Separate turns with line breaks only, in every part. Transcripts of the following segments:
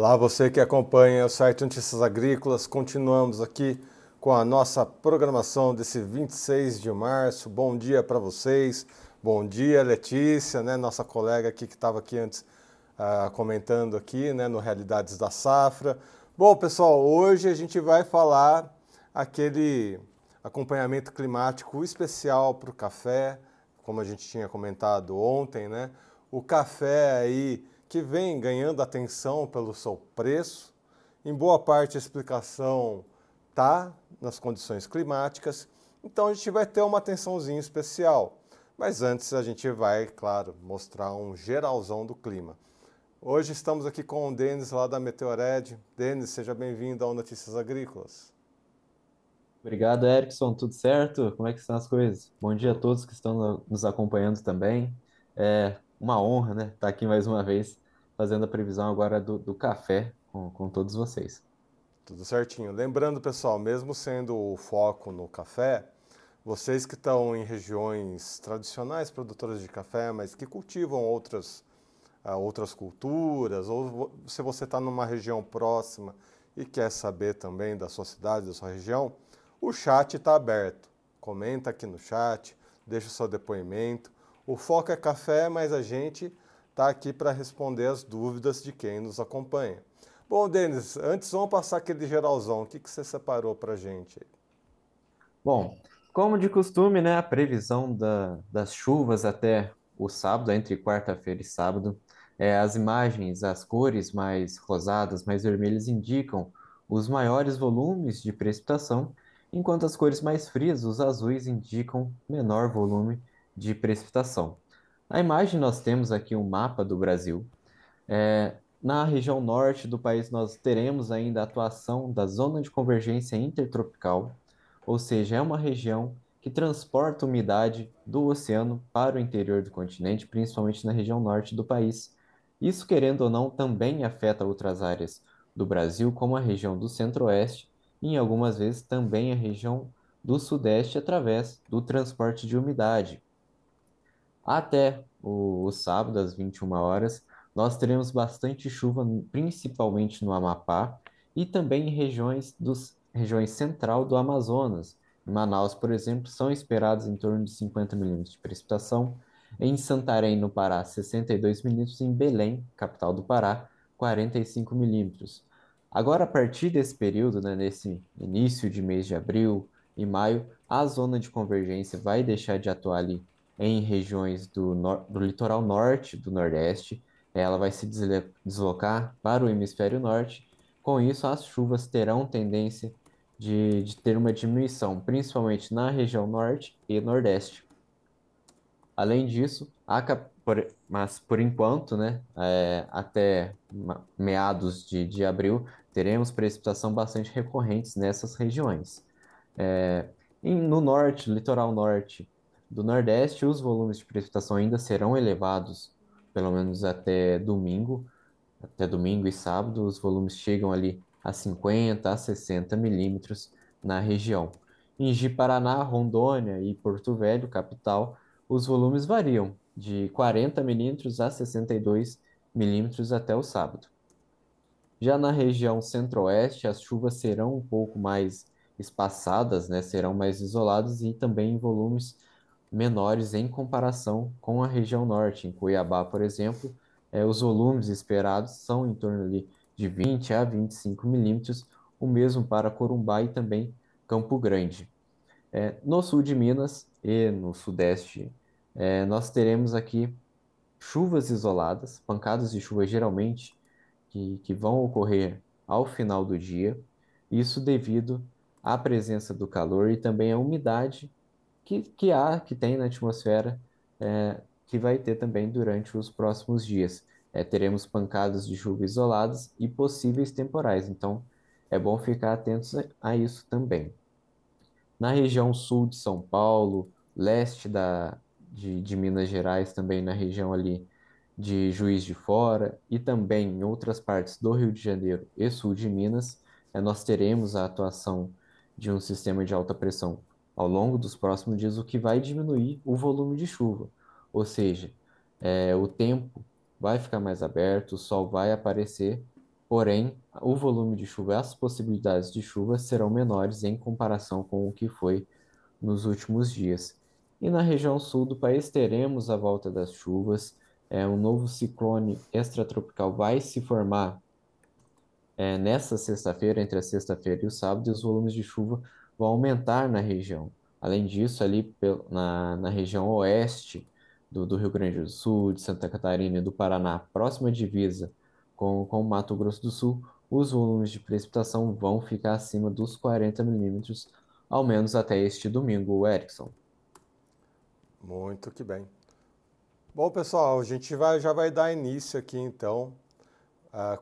Olá, você que acompanha o site Notícias Agrícolas. Continuamos aqui com a nossa programação desse 26 de março. Bom dia para vocês. Bom dia, Letícia, né, nossa colega aqui que estava aqui antes comentando aqui, né, no Realidades da Safra. Bom, pessoal, hoje a gente vai falar aquele acompanhamento climático especial para o café, como a gente tinha comentado ontem, né? O café aí que vem ganhando atenção pelo seu preço. Em boa parte a explicação está nas condições climáticas, então a gente vai ter uma atençãozinha especial. Mas antes a gente vai, claro, mostrar um geralzão do clima. Hoje estamos aqui com o Denis lá da Meteored. Denis, seja bem-vindo ao Notícias Agrícolas.
Obrigado, Erickson. Tudo certo? Como é que estão as coisas? Bom dia a todos que estão nos acompanhando também. É uma honra, né, estar aqui mais uma vez fazendo a previsão agora do café com todos vocês.
Tudo certinho. Lembrando, pessoal, mesmo sendo o foco no café, vocês que estão em regiões tradicionais produtoras de café, mas que cultivam outras culturas, ou se você está numa região próxima e quer saber também da sua cidade, da sua região, o chat está aberto. Comenta aqui no chat, deixa o seu depoimento. O foco é café, mas a gente está aqui para responder as dúvidas de quem nos acompanha. Bom, Denis, antes vamos passar aquele geralzão. O que você separou para a gente?
Bom, como de costume, né, a previsão das chuvas até o sábado, entre quarta-feira e sábado, as imagens, as cores mais rosadas, mais vermelhas indicam os maiores volumes de precipitação, enquanto as cores mais frias, os azuis, indicam menor volume de precipitação. Na imagem nós temos aqui um mapa do Brasil. Na região norte do país nós teremos ainda a atuação da zona de convergência intertropical, ou seja, é uma região que transporta umidade do oceano para o interior do continente, principalmente na região norte do país. Isso, querendo ou não, também afeta outras áreas do Brasil, como a região do centro-oeste e, em algumas vezes, também a região do sudeste, através do transporte de umidade. Até o sábado, às 21 horas, nós teremos bastante chuva, principalmente no Amapá e também em regiões central do Amazonas. Em Manaus, por exemplo, são esperados em torno de 50 milímetros de precipitação. Em Santarém, no Pará, 62 milímetros. Em Belém, capital do Pará, 45 milímetros. Agora, a partir desse período, né, nesse início de mês de abril e maio, a zona de convergência vai deixar de atuar ali em regiões do litoral norte, do nordeste. Ela vai se deslocar para o hemisfério norte. Com isso, as chuvas terão tendência de ter uma diminuição, principalmente na região norte e nordeste. Além disso, mas por enquanto, né, até meados de abril, teremos precipitação bastante recorrentes nessas regiões. É, no norte, litoral norte do Nordeste, os volumes de precipitação ainda serão elevados, pelo menos até domingo e sábado, os volumes chegam ali a 50 a 60 milímetros na região. Em Ji-Paraná, Rondônia e Porto Velho, capital, os volumes variam de 40 milímetros a 62 milímetros até o sábado. Já na região centro-oeste, as chuvas serão um pouco mais espaçadas, né? Serão mais isoladas e também em volumes menores em comparação com a região norte. Em Cuiabá, por exemplo, os volumes esperados são em torno ali de 20 a 25 milímetros, o mesmo para Corumbá e também Campo Grande. No sul de Minas e no sudeste, nós teremos aqui chuvas isoladas, pancadas de chuva geralmente que vão ocorrer ao final do dia, isso devido à presença do calor e também à umidade que tem na atmosfera, que vai ter também durante os próximos dias. Teremos pancadas de chuva isoladas e possíveis temporais, então é bom ficar atentos a isso também. Na região sul de São Paulo, leste de Minas Gerais, também na região ali de Juiz de Fora e também em outras partes do Rio de Janeiro e sul de Minas, nós teremos a atuação de um sistema de alta pressão ao longo dos próximos dias, o que vai diminuir o volume de chuva. Ou seja, o tempo vai ficar mais aberto, o sol vai aparecer, porém, o volume de chuva e as possibilidades de chuva serão menores em comparação com o que foi nos últimos dias. E na região sul do país teremos a volta das chuvas. Um novo ciclone extratropical vai se formar nessa sexta-feira, entre a sexta-feira e o sábado, e os volumes de chuva vão aumentar na região. Além disso, ali na região oeste do Rio Grande do Sul, de Santa Catarina e do Paraná, próxima divisa com o Mato Grosso do Sul, os volumes de precipitação vão ficar acima dos 40 milímetros, ao menos até este domingo, Erickson.
Muito que bem. Bom, pessoal, a gente já vai dar início aqui então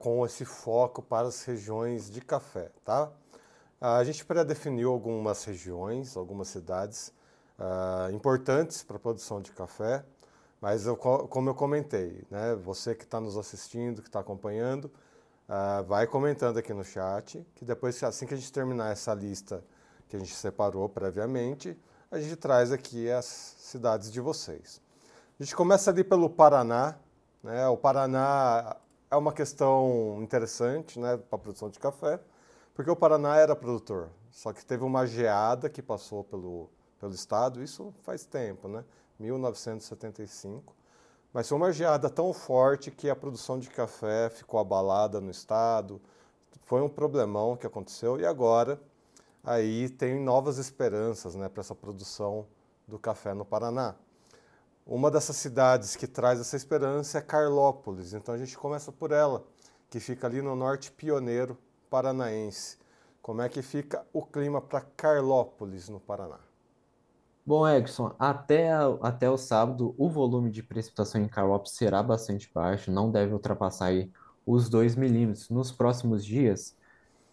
com esse foco para as regiões de café, tá? A gente pré-definiu algumas regiões, algumas cidades importantes para a produção de café, mas como eu comentei, né, você que está nos assistindo, que está acompanhando, vai comentando aqui no chat, que depois, assim que a gente terminar essa lista que a gente separou previamente, a gente traz aqui as cidades de vocês. A gente começa ali pelo Paraná, né? O Paraná é uma questão interessante, né, para a produção de café, porque o Paraná era produtor, só que teve uma geada que passou pelo estado, isso faz tempo, né, 1975, mas foi uma geada tão forte que a produção de café ficou abalada no estado, foi um problemão que aconteceu e agora aí tem novas esperanças, né, para essa produção do café no Paraná. Uma dessas cidades que traz essa esperança é Carlópolis, então a gente começa por ela, que fica ali no norte pioneiro paranaense. Como é que fica o clima para Carlópolis, no Paraná?
Bom, Edson, até o sábado, o volume de precipitação em Carlópolis será bastante baixo, não deve ultrapassar aí os 2 milímetros. Nos próximos dias,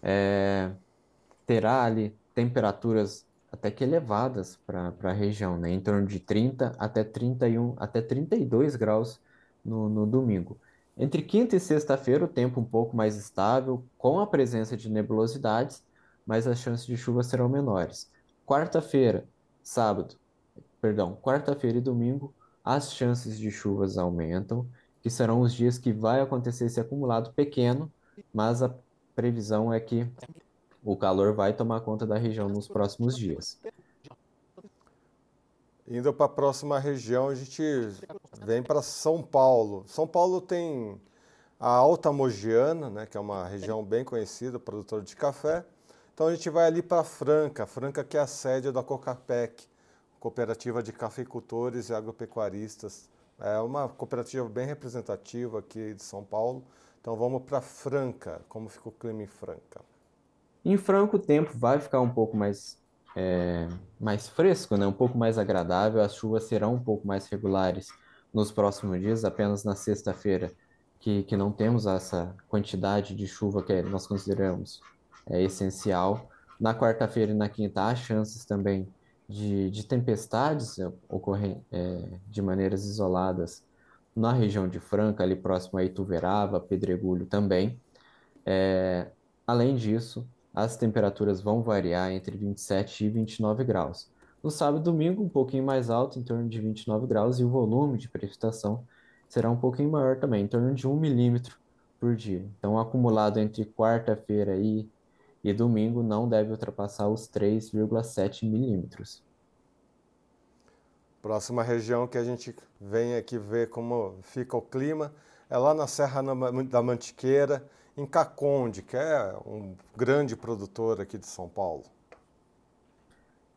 é, terá ali temperaturas até que elevadas para a região, né? Em torno de 30 até 31, até 32 graus no domingo. Entre quinta e sexta-feira, o tempo um pouco mais estável, com a presença de nebulosidades, mas as chances de chuva serão menores. Quarta-feira, sábado, perdão, quarta-feira e domingo, as chances de chuvas aumentam, que serão os dias que vai acontecer esse acumulado pequeno, mas a previsão é que o calor vai tomar conta da região nos próximos dias.
Indo para a próxima região, a gente vem para São Paulo. São Paulo tem a Alta Mogiana, né, que é uma região bem conhecida, produtora de café. Então a gente vai ali para Franca, Franca que é a sede da Cocapec, Cooperativa de Cafeicultores e Agropecuaristas. É uma cooperativa bem representativa aqui de São Paulo. Então vamos para Franca. Como fica o clima em Franca?
Em Franco, o tempo vai ficar um pouco mais fresco, né? Um pouco mais agradável. As chuvas serão um pouco mais regulares nos próximos dias, apenas na sexta-feira, que não temos essa quantidade de chuva que nós consideramos essencial. Na quarta-feira e na quinta, há chances também de tempestades ocorrerem de maneiras isoladas na região de Franca, ali próximo a Ituverava, Pedregulho também. É, Além disso, as temperaturas vão variar entre 27 e 29 graus. No sábado e domingo, um pouquinho mais alto, em torno de 29 graus, e o volume de precipitação será um pouquinho maior também, em torno de 1 milímetro por dia. Então, acumulado entre quarta-feira e domingo, não deve ultrapassar os 3,7 milímetros.
Próxima região que a gente vem aqui ver como fica o clima é lá na Serra da Mantiqueira, em Caconde, que é um grande produtor aqui de São Paulo.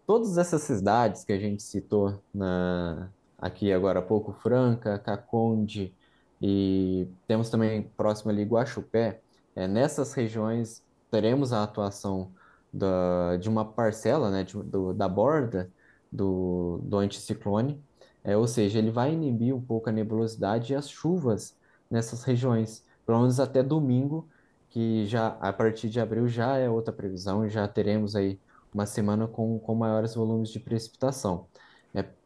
Todas essas cidades que a gente citou aqui agora há pouco, Franca, Caconde e temos também próximo ali Guaxupé, nessas regiões teremos a atuação de uma parcela, né, da borda do anticiclone, ou seja, ele vai inibir um pouco a nebulosidade e as chuvas nessas regiões, pelo menos até domingo, que já a partir de abril já é outra previsão, já teremos aí uma semana com maiores volumes de precipitação.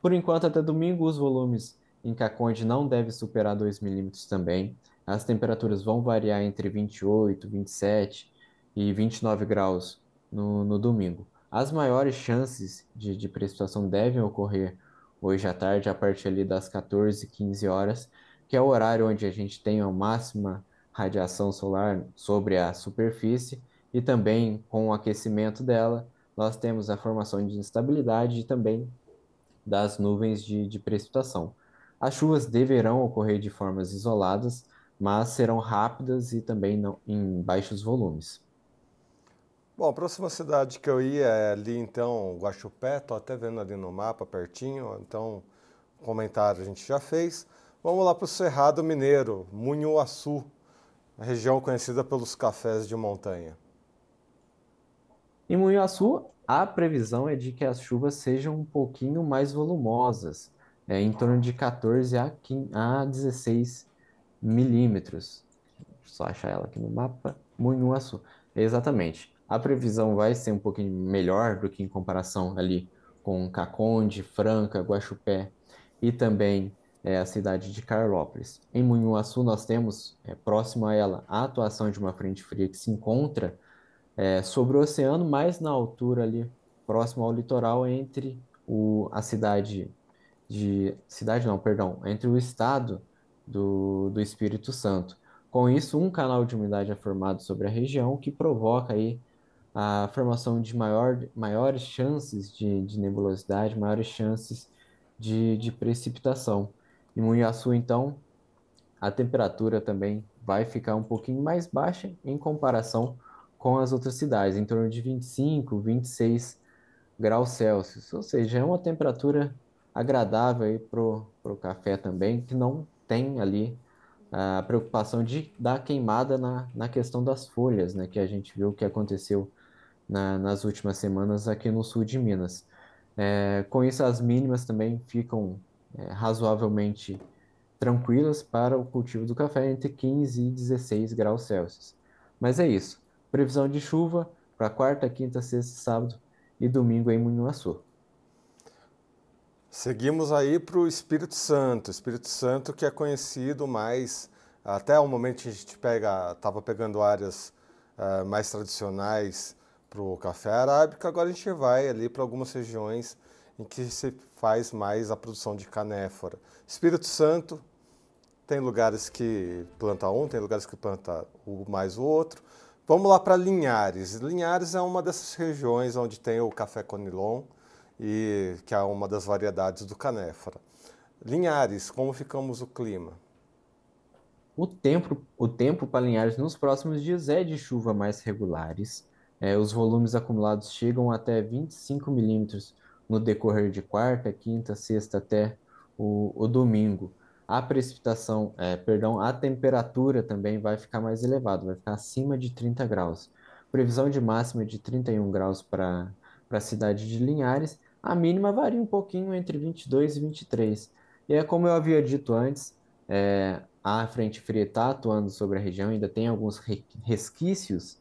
Por enquanto, até domingo, os volumes em Caconde não devem superar 2 milímetros também. As temperaturas vão variar entre 28, 27 e 29 graus no domingo. As maiores chances de precipitação devem ocorrer hoje à tarde, a partir ali das 14, 15 horas, que é o horário onde a gente tem a máxima radiação solar sobre a superfície e também com o aquecimento dela, nós temos a formação de instabilidade e também das nuvens de precipitação. As chuvas deverão ocorrer de formas isoladas, mas serão rápidas e também não, em baixos volumes.
Bom, a próxima cidade que eu ia é ali então, Guaxupé, tô até vendo ali no mapa pertinho, então comentário a gente já fez. Vamos lá para o Cerrado Mineiro, Munhuaçu, a região conhecida pelos cafés de montanha.
Em Munhuaçu, a previsão é de que as chuvas sejam um pouquinho mais volumosas, em torno de 14 a 16 milímetros. Deixa eu só achar ela aqui no mapa. Munhuaçu. Exatamente. A previsão vai ser um pouquinho melhor do que em comparação ali com Caconde, Franca, Guaxupé e também a cidade de Carlópolis. Em Munhuaçu, nós temos, próximo a ela, a atuação de uma frente fria que se encontra sobre o oceano, mais na altura ali, próximo ao litoral, entre a cidade não, perdão, entre o estado do Espírito Santo. Com isso, um canal de umidade é formado sobre a região que provoca aí a formação de maiores chances de nebulosidade, maiores chances de precipitação. Em Munhaçu, então, a temperatura também vai ficar um pouquinho mais baixa em comparação com as outras cidades, em torno de 25, 26 graus Celsius, ou seja, é uma temperatura agradável aí pro café também, que não tem ali a preocupação de dar queimada na questão das folhas, né, que a gente viu que aconteceu nas últimas semanas aqui no sul de Minas. Com isso, as mínimas também ficam razoavelmente tranquilas para o cultivo do café entre 15 e 16 graus Celsius. Mas é isso. Previsão de chuva para quarta, quinta, sexta, sábado e domingo em Munhuaçu.
Seguimos aí para o Espírito Santo que é conhecido mais, até o momento a gente estava pegando áreas mais tradicionais para o café arábica, agora a gente vai ali para algumas regiões em que se faz mais a produção de canéfora. Espírito Santo tem lugares que planta um, tem lugares que planta mais o outro. Vamos lá para Linhares. Linhares é uma dessas regiões onde tem o café conilon, e que é uma das variedades do canéfora. Linhares, como ficamos o clima?
O tempo para Linhares nos próximos dias é de chuva mais regulares. Os volumes acumulados chegam até 25 milímetros no decorrer de quarta, quinta, sexta até o domingo. A precipitação, perdão, a temperatura também vai ficar mais elevada, vai ficar acima de 30 graus. Previsão de máxima de 31 graus para a cidade de Linhares. A mínima varia um pouquinho entre 22 e 23. E é como eu havia dito antes, a frente fria está atuando sobre a região, ainda tem alguns resquícios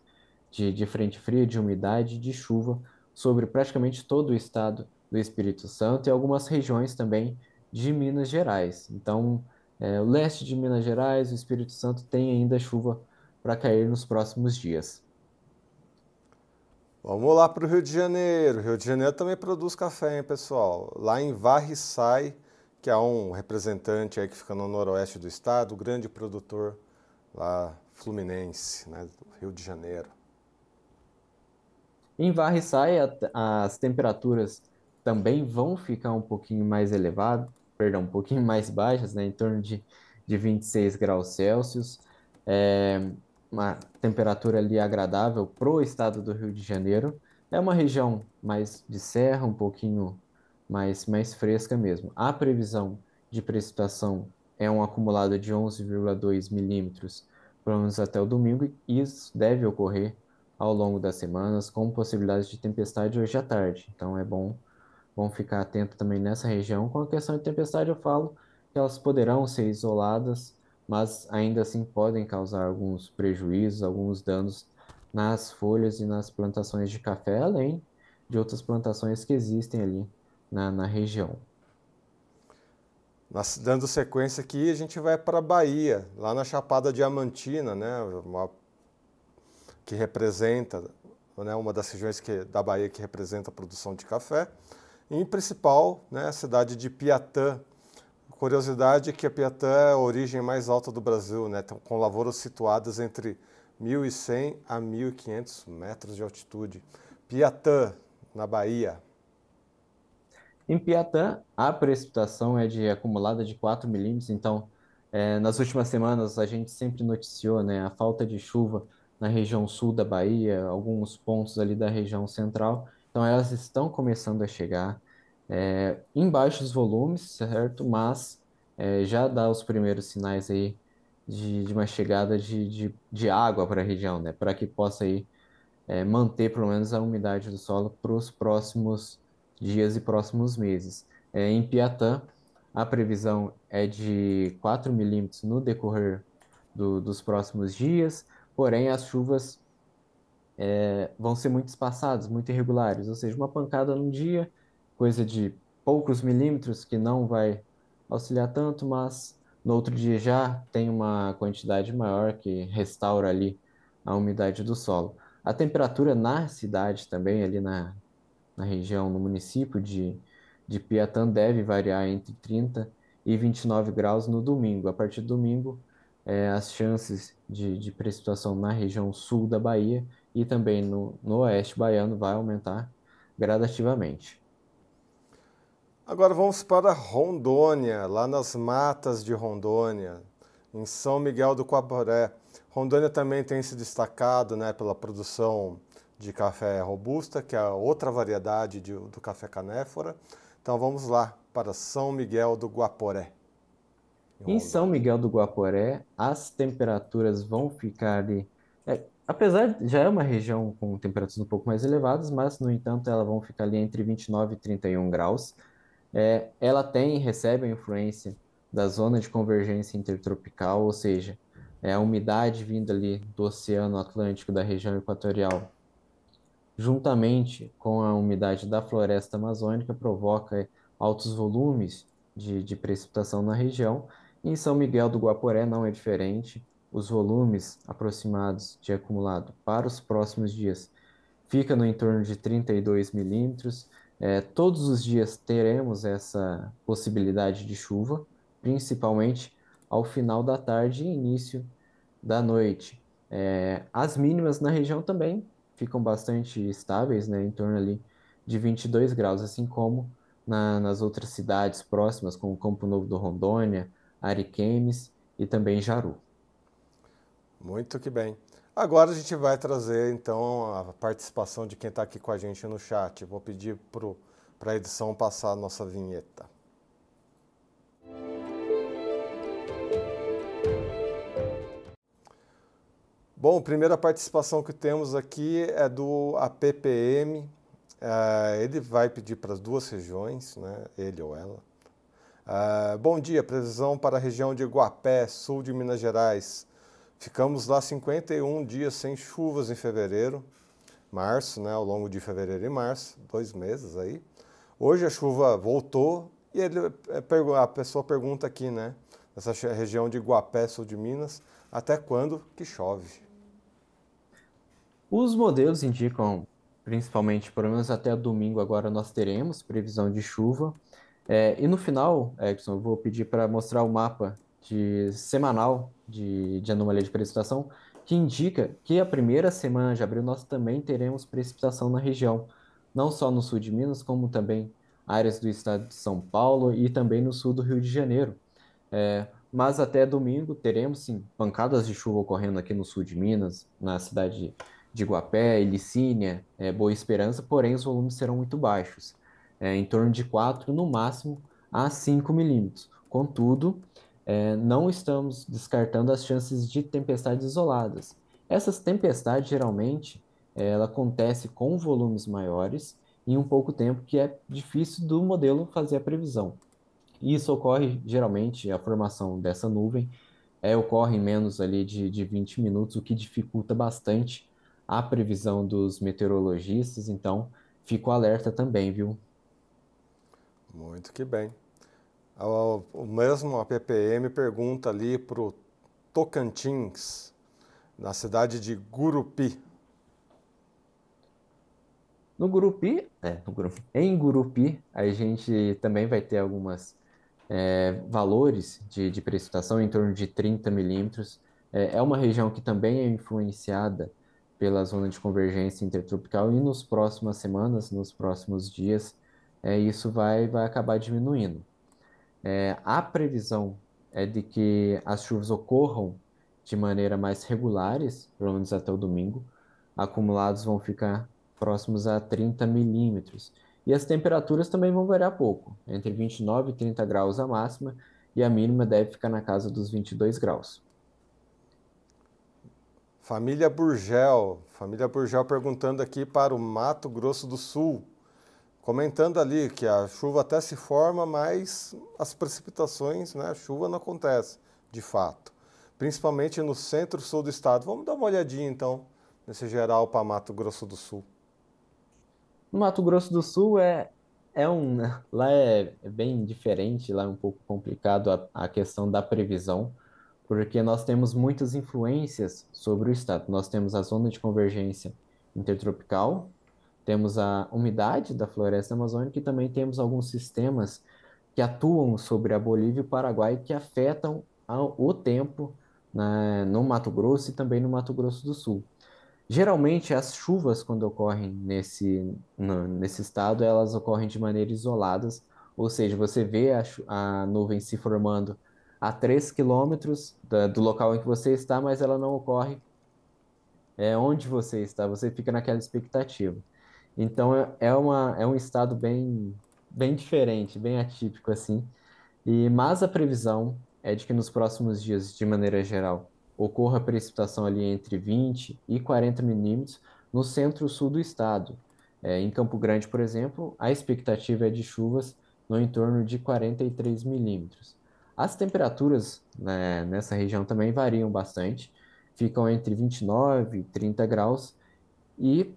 de frente fria, de umidade, de chuva sobre praticamente todo o estado do Espírito Santo e algumas regiões também de Minas Gerais. Então, o leste de Minas Gerais, o Espírito Santo tem ainda chuva para cair nos próximos dias.
Vamos lá para o Rio de Janeiro. Rio de Janeiro também produz café, hein, pessoal? Lá em Varriçai, que é um representante aí que fica no noroeste do estado, grande produtor lá fluminense, né, do Rio de Janeiro.
Em Varriçai, as temperaturas também vão ficar um pouquinho mais elevadas, perdão, um pouquinho mais baixas, né, em torno de 26 graus Celsius. Uma temperatura ali agradável para o estado do Rio de Janeiro. É uma região mais de serra, um pouquinho mais fresca mesmo. A previsão de precipitação é um acumulado de 11,2 milímetros, pelo menos até o domingo, e isso deve ocorrer ao longo das semanas, com possibilidades de tempestade hoje à tarde. Então é bom ficar atento também nessa região. Com a questão de tempestade, eu falo que elas poderão ser isoladas, mas ainda assim podem causar alguns prejuízos, alguns danos nas folhas e nas plantações de café, além de outras plantações que existem ali na região.
Dando sequência aqui, a gente vai para a Bahia, lá na Chapada Diamantina, né, que representa, né, uma das regiões da Bahia que representa a produção de café. E, em principal, né, a cidade de Piatã. Curiosidade é que a Piatã é a origem mais alta do Brasil, né? Com lavouras situadas entre 1.100 a 1.500 metros de altitude. Piatã, na Bahia.
Em Piatã, a precipitação é de acumulada de 4 milímetros, então, nas últimas semanas a gente sempre noticiou, né, a falta de chuva na região sul da Bahia, alguns pontos ali da região central, então elas estão começando a chegar em baixos volumes, certo? Mas já dá os primeiros sinais aí de uma chegada de água para a região, né, para que possa aí manter pelo menos a umidade do solo para os próximos dias e próximos meses. Em Piatã, a previsão é de 4 milímetros no decorrer dos próximos dias, porém as chuvas vão ser muito espaçadas, muito irregulares, ou seja, uma pancada num dia, coisa de poucos milímetros que não vai auxiliar tanto, mas no outro dia já tem uma quantidade maior que restaura ali a umidade do solo. A temperatura na cidade também, ali na região, no município de Piatã, deve variar entre 30 e 29 graus no domingo. A partir do domingo, as chances de precipitação na região sul da Bahia e também no oeste baiano vai aumentar gradativamente.
Agora vamos para Rondônia, lá nas matas de Rondônia, em São Miguel do Guaporé. Rondônia também tem se destacado, né, pela produção de café robusta, que é a outra variedade do café canéfora. Então vamos lá para São Miguel do Guaporé, em
Em São
Rondônia.
Miguel do Guaporé, as temperaturas vão ficar ali. Apesar de já é uma região com temperaturas um pouco mais elevadas, mas, no entanto, elas vão ficar ali entre 29 e 31 graus. Ela recebe a influência da zona de convergência intertropical, ou seja, é a umidade vinda ali do Oceano Atlântico da região equatorial juntamente com a umidade da floresta amazônica, provoca altos volumes de precipitação na região. E em São Miguel do Guaporé não é diferente. Os volumes aproximados de acumulado para os próximos dias fica no entorno de 32 milímetros. Todos os dias teremos essa possibilidade de chuva, principalmente ao final da tarde e início da noite. As mínimas na região também ficam bastante estáveis, né, em torno ali de 22 graus, assim como nas outras cidades próximas, como Campo Novo do Rondônia, Ariquemes e também Jaru.
Muito que bem. Agora a gente vai trazer então a participação de quem está aqui com a gente no chat. Vou pedir para a edição passar a nossa vinheta. Bom, a primeira participação que temos aqui é do APPM. Ele vai pedir para as duas regiões, né? Ele ou ela. Bom dia, previsão para a região de Guapé, sul de Minas Gerais. Ficamos lá 51 dias sem chuvas em fevereiro, março, né? Ao longo de fevereiro e março, 2 meses aí. Hoje a chuva voltou e a pessoa pergunta aqui, né? Nessa região de Guapé, sul de Minas, até quando que chove?
Os modelos indicam, principalmente, pelo menos até domingo agora nós teremos previsão de chuva. E no final, Edson, eu vou pedir para mostrar o mapa semanal de anomalia de precipitação, que indica que a primeira semana de abril nós também teremos precipitação na região, não só no sul de Minas, como também áreas do estado de São Paulo e também no sul do Rio de Janeiro. Mas até domingo teremos, sim, pancadas de chuva ocorrendo aqui no sul de Minas, na cidade de Guapé, Ilicínia, Boa Esperança, porém os volumes serão muito baixos, em torno de 4, no máximo, a 5 milímetros. Contudo, não estamos descartando as chances de tempestades isoladas. Essas tempestades, geralmente, ela acontece com volumes maiores em um pouco tempo, que é difícil do modelo fazer a previsão. E isso ocorre, geralmente, a formação dessa nuvem ocorre em menos ali de 20 minutos, o que dificulta bastante a previsão dos meteorologistas, então fico alerta também, viu?
Muito que bem. O mesmo a PPM pergunta ali para o Tocantins, na cidade de Gurupi.
Em Gurupi, a gente também vai ter algumas valores de precipitação em torno de 30 milímetros. É uma região que também é influenciada pela zona de convergência intertropical e nos próximas semanas, nos próximos dias, isso vai acabar diminuindo. A previsão é de que as chuvas ocorram de maneira mais regulares, pelo menos até o domingo. Acumulados vão ficar próximos a 30 milímetros. E as temperaturas também vão variar pouco, entre 29 e 30 graus a máxima, e a mínima deve ficar na casa dos 22 graus.
Família Burgel perguntando aqui para o Mato Grosso do Sul, comentando ali que a chuva até se forma, mas as precipitações, né, a chuva não acontece, de fato. Principalmente no centro-sul do estado. Vamos dar uma olhadinha então, nesse geral para Mato Grosso do Sul.
No Mato Grosso do Sul lá é bem diferente, lá é um pouco complicado a questão da previsão, porque nós temos muitas influências sobre o estado. Nós temos a zona de convergência intertropical, temos a umidade da floresta amazônica e também temos alguns sistemas que atuam sobre a Bolívia e o Paraguai que afetam o tempo, né, no Mato Grosso e também no Mato Grosso do Sul. Geralmente, as chuvas, quando ocorrem nesse estado, elas ocorrem de maneira isoladas, ou seja, você vê a nuvem se formando a 3 quilômetros do local em que você está, mas ela não ocorre onde você está, você fica naquela expectativa. Então, é um estado bem diferente, bem atípico, assim, mas a previsão é de que nos próximos dias, de maneira geral, ocorra precipitação ali entre 20 e 40 milímetros no centro-sul do estado. Em Campo Grande, por exemplo, a expectativa é de chuvas no entorno de 43 milímetros. As temperaturas, né, nessa região também variam bastante, ficam entre 29 e 30 graus, e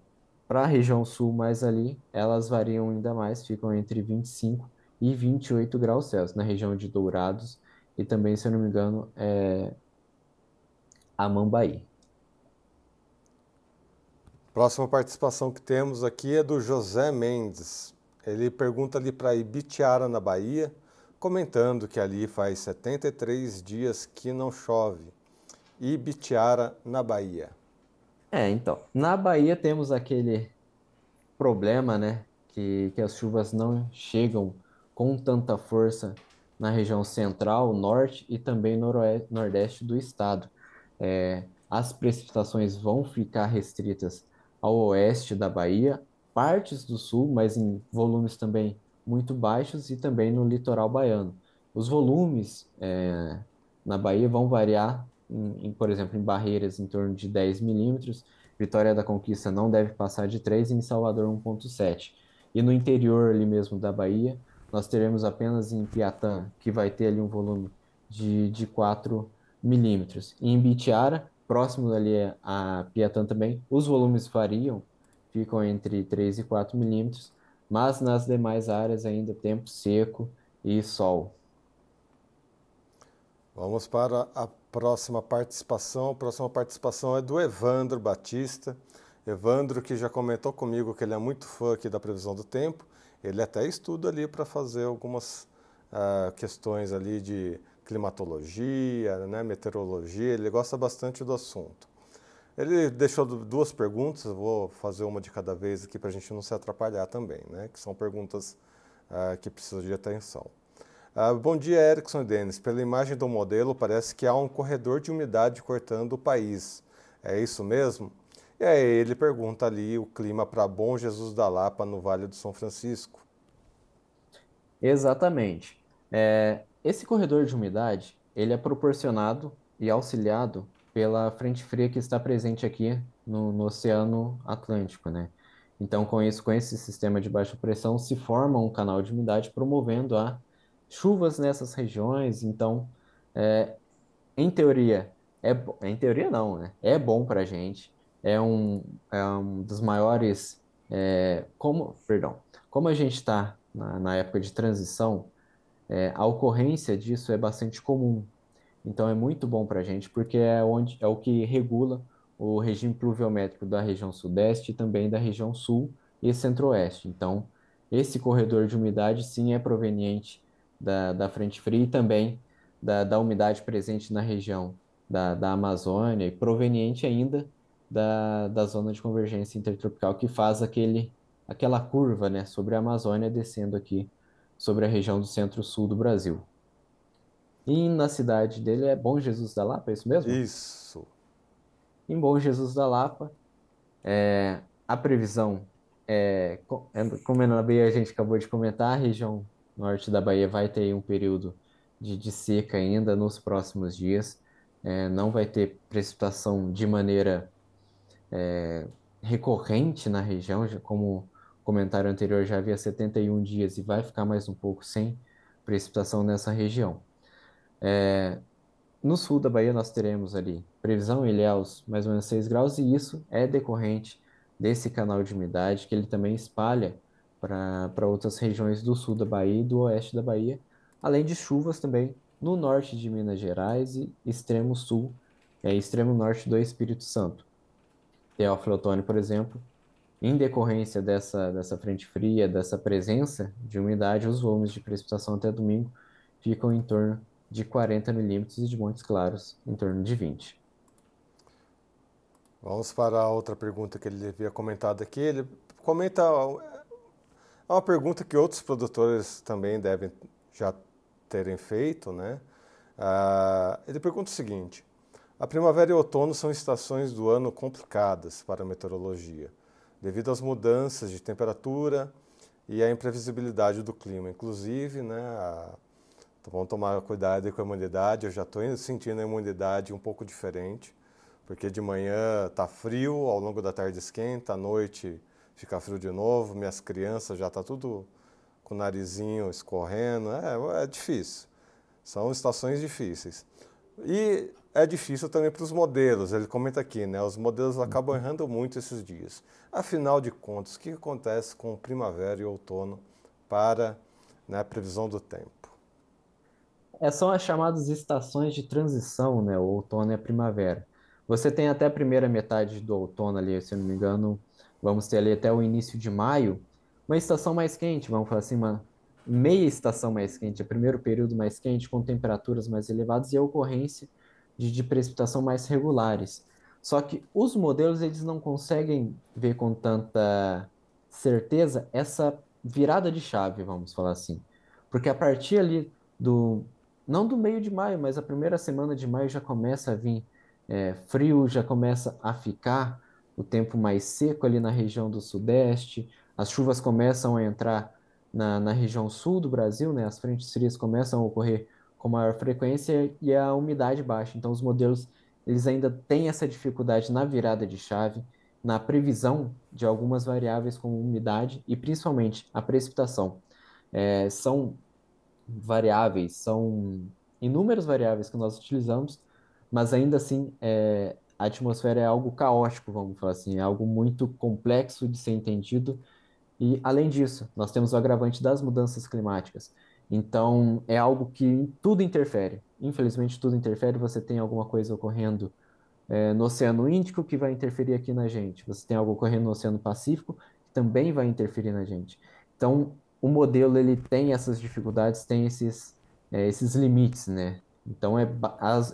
para a região sul mais ali, elas variam ainda mais, ficam entre 25 e 28 graus Celsius, na região de Dourados e também, se eu não me engano, Amambaí.
Próxima participação que temos aqui é do José Mendes. Ele pergunta ali para Ibitiara, na Bahia, comentando que ali faz 73 dias que não chove. Ibitiara, na Bahia.
Então, na Bahia temos aquele problema, né, que as chuvas não chegam com tanta força na região central, norte e também nordeste do estado. As precipitações vão ficar restritas ao oeste da Bahia, partes do sul, mas em volumes também muito baixos, e também no litoral baiano. Os volumes na Bahia vão variar, por exemplo, em Barreiras em torno de 10 milímetros, Vitória da Conquista não deve passar de 3 e em Salvador 1,7. E no interior ali mesmo da Bahia, nós teremos apenas em Piatã, que vai ter ali um volume de 4 milímetros. E em Bitiara, próximo ali a Piatã também, os volumes variam, ficam entre 3 e 4 milímetros, mas nas demais áreas ainda tempo seco e sol.
Vamos para a próxima participação. A próxima participação é do Evandro Batista. Evandro, que já comentou comigo que ele é muito fã aqui da previsão do tempo. Ele até estuda ali para fazer algumas questões ali de climatologia, né, meteorologia. Ele gosta bastante do assunto. Ele deixou duas perguntas, eu vou fazer uma de cada vez aqui para a gente não se atrapalhar também, né? Que são perguntas que precisam de atenção. Bom dia, Erickson e Denis. Pela imagem do modelo, parece que há um corredor de umidade cortando o país. É isso mesmo? E aí ele pergunta ali o clima para Bom Jesus da Lapa, no Vale do São Francisco.
Exatamente. Esse corredor de umidade, ele é proporcionado e auxiliado pela frente fria que está presente aqui no Oceano Atlântico, né? Então, com esse sistema de baixa pressão, se forma um canal de umidade promovendo a chuvas nessas regiões. Então, é, em teoria, em teoria não, né? É bom para a gente. É um dos maiores. Como a gente está na época de transição, a ocorrência disso é bastante comum. Então é muito bom para a gente, porque é o que regula o regime pluviométrico da região sudeste e também da região sul e centro-oeste. Então, esse corredor de umidade sim é proveniente da frente fria e também da umidade presente na região da Amazônia e proveniente ainda da zona de convergência intertropical que faz aquela curva, né, sobre a Amazônia descendo aqui sobre a região do centro-sul do Brasil. E na cidade dele é Bom Jesus da Lapa, é isso mesmo?
Isso.
Em Bom Jesus da Lapa, a previsão como na Bahia a gente acabou de comentar, a região norte da Bahia vai ter um período de seca ainda nos próximos dias. Não vai ter precipitação de maneira recorrente na região, como o comentário anterior já havia 71 dias e vai ficar mais um pouco sem precipitação nessa região. No sul da Bahia nós teremos ali previsão em Ilhéus mais ou menos 6 graus e isso é decorrente desse canal de umidade que ele também espalha para outras regiões do sul da Bahia e do oeste da Bahia, além de chuvas também no norte de Minas Gerais e extremo sul, extremo norte do Espírito Santo. Teófilo Otoni, por exemplo, em decorrência dessa frente fria, dessa presença de umidade, os volumes de precipitação até domingo ficam em torno de 40 milímetros e de Montes Claros em torno de 20.
Vamos para a outra pergunta que ele havia comentado aqui. Ele comenta, é uma pergunta que outros produtores também devem já terem feito, né? Ele pergunta o seguinte: a primavera e o outono são estações do ano complicadas para a meteorologia, devido às mudanças de temperatura e à imprevisibilidade do clima. Inclusive, né, então vamos tomar cuidado com a imunidade. Eu já estou sentindo a imunidade um pouco diferente, porque de manhã está frio, ao longo da tarde esquenta, à noite fica frio de novo, minhas crianças já estão tudo com o narizinho escorrendo, é difícil. São estações difíceis. E é difícil também para os modelos, ele comenta aqui, né? Os modelos acabam errando muito esses dias. Afinal de contas, o que acontece com primavera e outono para, né, a previsão do tempo?
São as chamadas estações de transição, né? O outono e a primavera. Você tem até a primeira metade do outono ali, se eu não me engano, vamos ter ali até o início de maio, uma estação mais quente, vamos falar assim, uma meia estação mais quente, o primeiro período mais quente, com temperaturas mais elevadas e a ocorrência de precipitação mais regulares. Só que os modelos, eles não conseguem ver com tanta certeza essa virada de chave, vamos falar assim. Porque a partir ali do não do meio de maio, mas a primeira semana de maio já começa a vir frio, já começa a ficar o tempo mais seco ali na região do Sudeste, as chuvas começam a entrar na região sul do Brasil, né? As frentes frias começam a ocorrer com maior frequência e a umidade baixa. Então, os modelos eles ainda têm essa dificuldade na virada de chave, na previsão de algumas variáveis como umidade e principalmente a precipitação. São variáveis, são inúmeras variáveis que nós utilizamos, mas ainda assim a atmosfera é algo caótico, vamos falar assim, é algo muito complexo de ser entendido. E além disso, nós temos o agravante das mudanças climáticas. Então, é algo que tudo interfere. Infelizmente, tudo interfere. Você tem alguma coisa ocorrendo no Oceano Índico que vai interferir aqui na gente. Você tem algo ocorrendo no Oceano Pacífico que também vai interferir na gente. Então, o modelo ele tem essas dificuldades, tem esses limites, né? Então,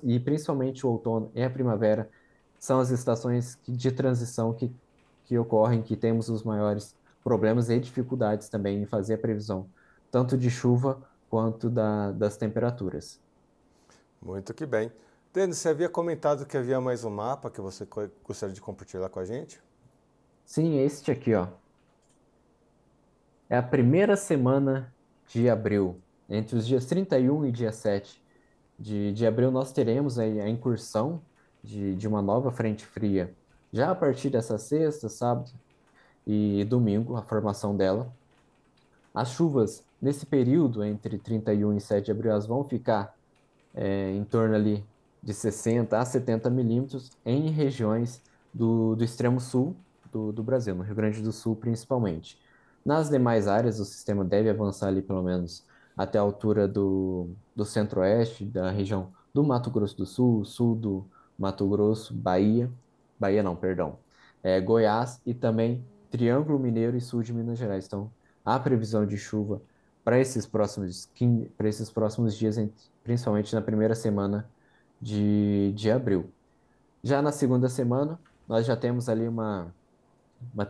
e principalmente o outono e a primavera são as estações de transição que ocorrem, que temos os maiores problemas e dificuldades também em fazer a previsão, tanto de chuva quanto das temperaturas.
Muito que bem. Denis, você havia comentado que havia mais um mapa que você gostaria de compartilhar com a gente?
Sim, este aqui, ó. É a primeira semana de abril. Entre os dias 31 e dia 7 de abril, nós teremos aí a incursão de uma nova frente fria. Já a partir dessa sexta, sábado e domingo, a formação dela. As chuvas nesse período, entre 31 e 7 de abril, elas vão ficar em torno ali de 60 a 70 milímetros em regiões do extremo sul do Brasil, no Rio Grande do Sul principalmente. Nas demais áreas, o sistema deve avançar ali pelo menos até a altura do centro-oeste, da região do Mato Grosso do Sul, sul do Mato Grosso, Bahia não, perdão, Goiás e também Triângulo Mineiro e sul de Minas Gerais. Então, há previsão de chuva para esses próximos dias, principalmente na primeira semana de abril. Já na segunda semana, nós já temos ali uma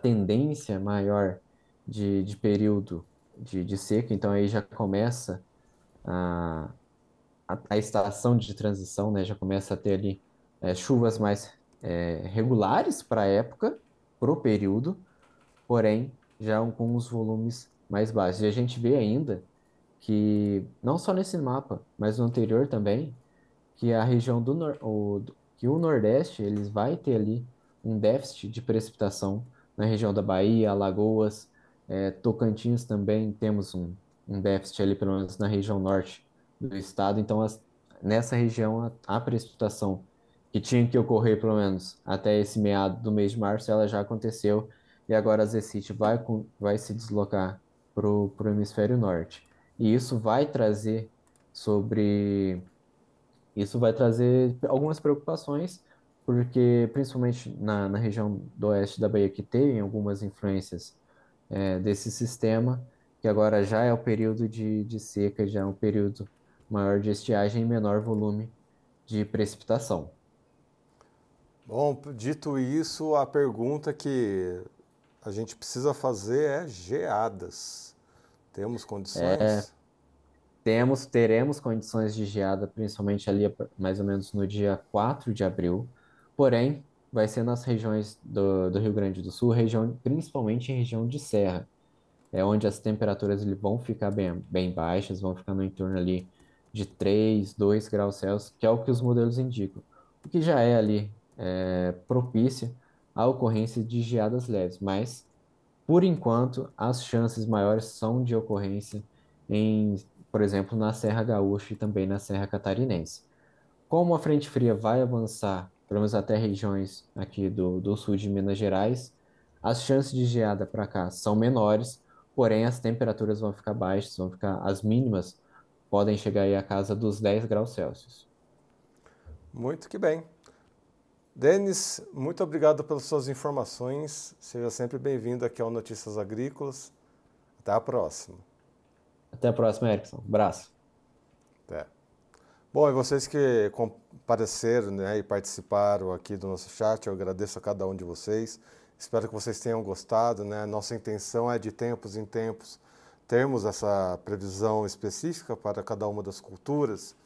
tendência maior de período de seca, então aí já começa a, a estação de transição, né? Já começa a ter ali chuvas mais regulares para a época, para o período, porém já com os volumes mais baixos. E a gente vê ainda que, não só nesse mapa, mas no anterior também, que a região que o Nordeste eles vai ter ali um déficit de precipitação na região da Bahia, Alagoas, Tocantins também temos um déficit ali, pelo menos na região norte do estado. Então, nessa região, a precipitação que tinha que ocorrer, pelo menos até esse meado do mês de março, ela já aconteceu e agora a Zecit vai se deslocar para o hemisfério norte. E sobre isso vai trazer algumas preocupações, porque principalmente na região do oeste da Bahia, que tem algumas influências desse sistema, que agora já é o período de seca, já é um período maior de estiagem e menor volume de precipitação.
Bom, dito isso, a pergunta que a gente precisa fazer é geadas. Temos
É,
condições?
teremos condições de geada, principalmente ali mais ou menos no dia 4 de abril, porém, vai ser nas regiões do Rio Grande do Sul, principalmente em região de serra. É onde as temperaturas vão ficar bem baixas, vão ficar no entorno ali de 3, 2 graus Celsius, que é o que os modelos indicam, o que já é ali propício à ocorrência de geadas leves, mas, por enquanto, as chances maiores são de ocorrência em, por exemplo, na Serra Gaúcha e também na Serra Catarinense. Como a frente fria vai avançar, pelo menos até regiões aqui do sul de Minas Gerais, as chances de geada para cá são menores, porém as temperaturas vão ficar baixas, as mínimas podem chegar aí a casa dos 10 graus Celsius.
Muito que bem. Denis, muito obrigado pelas suas informações. Seja sempre bem-vindo aqui ao Notícias Agrícolas. Até a próxima.
Até a próxima, Erickson. Abraço.
Até. Bom, e vocês que compareceram, né, e participaram aqui do nosso chat, eu agradeço a cada um de vocês. Espero que vocês tenham gostado, né? Nossa intenção é de tempos em tempos termos essa previsão específica para cada uma das culturas,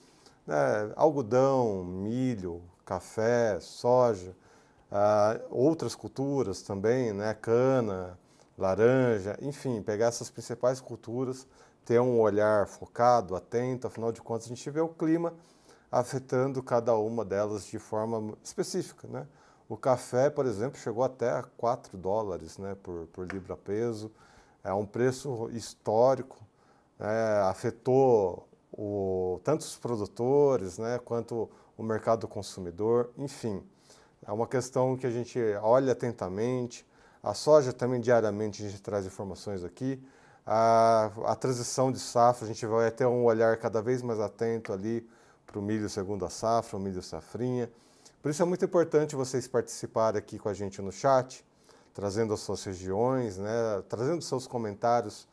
né? Algodão, milho, café, soja, outras culturas também, né? Cana, laranja, enfim, pegar essas principais culturas, ter um olhar focado, atento, afinal de contas a gente vê o clima afetando cada uma delas de forma específica, né? O café, por exemplo, chegou até a 4 dólares, né, por libra-peso, é um preço histórico, né, afetou tanto os produtores, né, quanto o mercado consumidor, enfim. É uma questão que a gente olha atentamente. A soja também diariamente a gente traz informações aqui. A transição de safra, a gente vai ter um olhar cada vez mais atento ali para o milho segundo a safra, o milho safrinha. Por isso é muito importante vocês participarem aqui com a gente no chat, trazendo as suas regiões, né, trazendo seus comentários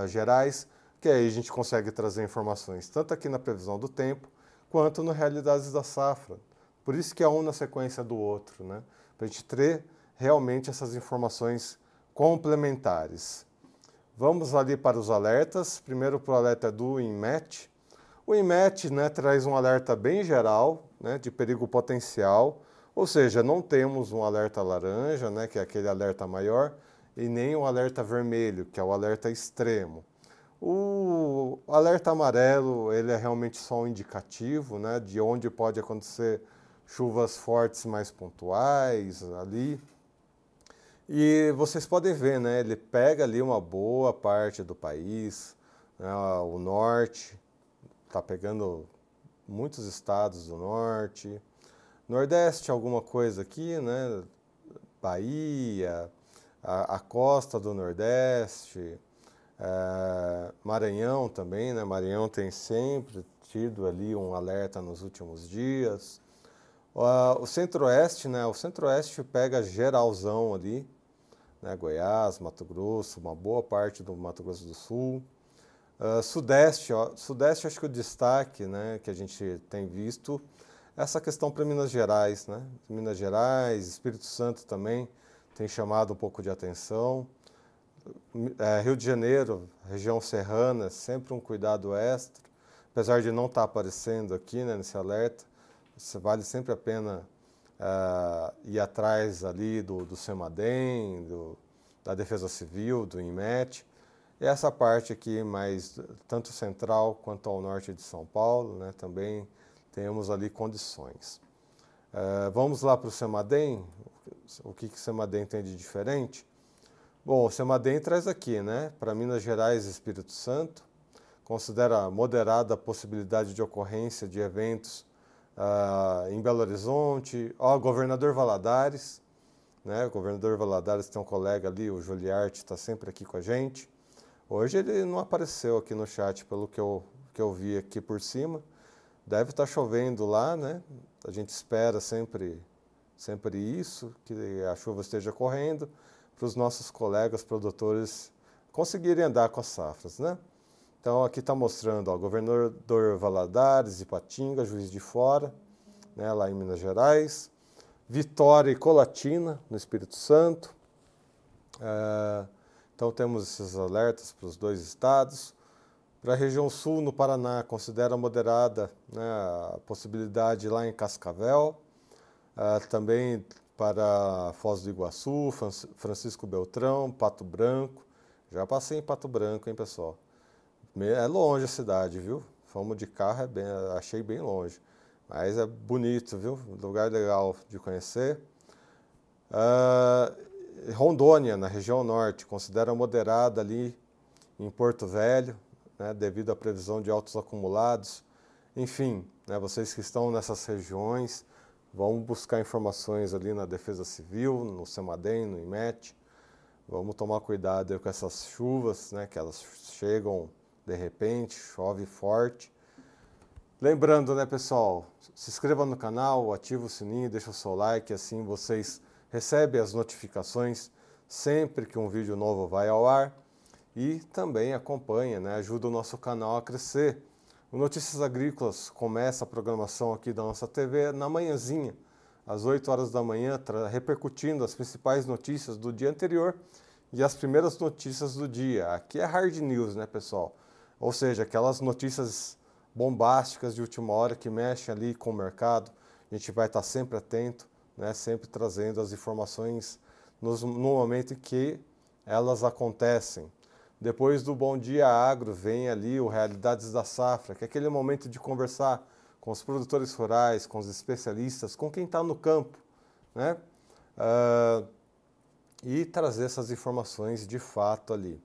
gerais, que aí a gente consegue trazer informações tanto aqui na previsão do tempo, quanto no Realidades da Safra. Por isso que é um na sequência do outro, né? Para a gente ter realmente essas informações complementares. Vamos ali para os alertas. Primeiro para o alerta do INMET. O INMET, né, traz um alerta bem geral, né, de perigo potencial, ou seja, não temos um alerta laranja, né, que é aquele alerta maior, e nem um alerta vermelho, que é o alerta extremo. O alerta amarelo, ele é realmente só um indicativo, né, de onde pode acontecer chuvas fortes mais pontuais ali. E vocês podem ver, né, ele pega ali uma boa parte do país, né, o norte, está pegando muitos estados do norte, nordeste alguma coisa aqui, né, Bahia, a costa do nordeste, Maranhão também, né? Maranhão tem sempre tido ali um alerta nos últimos dias. O Centro-Oeste, né? O Centro-Oeste pega geralzão ali, né? Goiás, Mato Grosso, uma boa parte do Mato Grosso do Sul. Sudeste, ó, Sudeste acho que o destaque, né, que a gente tem visto é essa questão para Minas Gerais, né? Minas Gerais, Espírito Santo também tem chamado um pouco de atenção. Rio de Janeiro, região serrana, sempre um cuidado extra, apesar de não estar aparecendo aqui, né, nesse alerta, vale sempre a pena ir atrás ali do CEMADEM, da Defesa Civil, do INMET. E essa parte aqui mais tanto central quanto ao norte de São Paulo, né, também temos ali condições. Vamos lá para o CEMADEM. O que o CEMADEM tem de diferente? Bom, o CEMADEM traz aqui, né, para Minas Gerais e Espírito Santo, considera moderada a possibilidade de ocorrência de eventos em Belo Horizonte, Governador Valadares, né, o Governador Valadares tem um colega ali, o Juliarte, está sempre aqui com a gente. Hoje ele não apareceu aqui no chat, pelo que eu vi aqui por cima. Deve estar chovendo lá, né? A gente espera sempre isso, que a chuva esteja correndo, para os nossos colegas produtores conseguirem andar com as safras, né? Então aqui está mostrando, ó, Governador Valadares, Ipatinga, Juiz de Fora, né, lá em Minas Gerais, Vitória e Colatina, no Espírito Santo. Então temos esses alertas para os dois estados. Para a região sul, no Paraná, considera moderada, né, a possibilidade lá em Cascavel. Também para Foz do Iguaçu, Francisco Beltrão, Pato Branco. Já passei em Pato Branco, hein, pessoal? É longe a cidade, viu? Fomos de carro, achei bem longe. Mas é bonito, viu? Lugar legal de conhecer. Rondônia, na região norte, considera moderada ali em Porto Velho, né, devido à previsão de altos acumulados. Enfim, né, vocês que estão nessas regiões, vão buscar informações ali na Defesa Civil, no CEMADEM, no INMET. Vamos tomar cuidado com essas chuvas, né, que elas chegam de repente, chove forte. Lembrando, né, pessoal, se inscreva no canal, ativa o sininho, deixa o seu like, assim vocês recebem as notificações sempre que um vídeo novo vai ao ar. E também acompanha, né, ajuda o nosso canal a crescer. O Notícias Agrícolas começa a programação aqui da nossa TV na manhãzinha, às 8 horas da manhã, repercutindo as principais notícias do dia anterior e as primeiras notícias do dia. Aqui é hard news, né, pessoal? Ou seja, aquelas notícias bombásticas de última hora que mexem ali com o mercado. A gente vai estar sempre atento, né, sempre trazendo as informações no momento em que elas acontecem. Depois do Bom Dia Agro vem ali o Realidades da Safra, que é aquele momento de conversar com os produtores rurais, com os especialistas, com quem está no campo, né? E trazer essas informações de fato ali.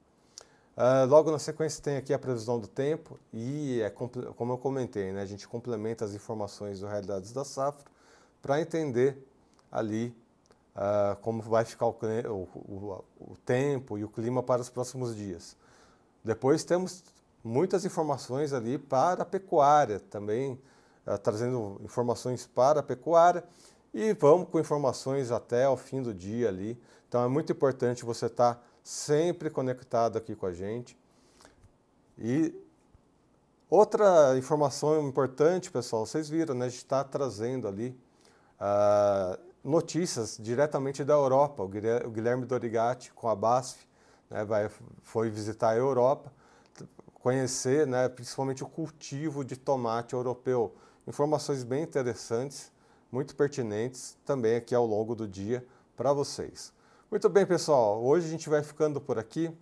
Logo na sequência tem aqui a previsão do tempo e, como eu comentei, né, a gente complementa as informações do Realidades da Safra para entender ali como vai ficar o tempo e o clima para os próximos dias. Depois temos muitas informações ali para a pecuária também, trazendo informações para a pecuária e vamos com informações até o fim do dia ali. Então é muito importante você estar sempre conectado aqui com a gente. E outra informação importante, pessoal, vocês viram, né? A gente está trazendo ali notícias diretamente da Europa. O Guilherme Dorigatti, com a BASF, né, foi visitar a Europa, conhecer, né, principalmente o cultivo de tomate europeu. Informações bem interessantes, muito pertinentes, também aqui ao longo do dia para vocês. Muito bem, pessoal, hoje a gente vai ficando por aqui.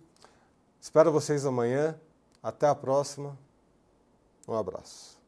Espero vocês amanhã. Até a próxima. Um abraço.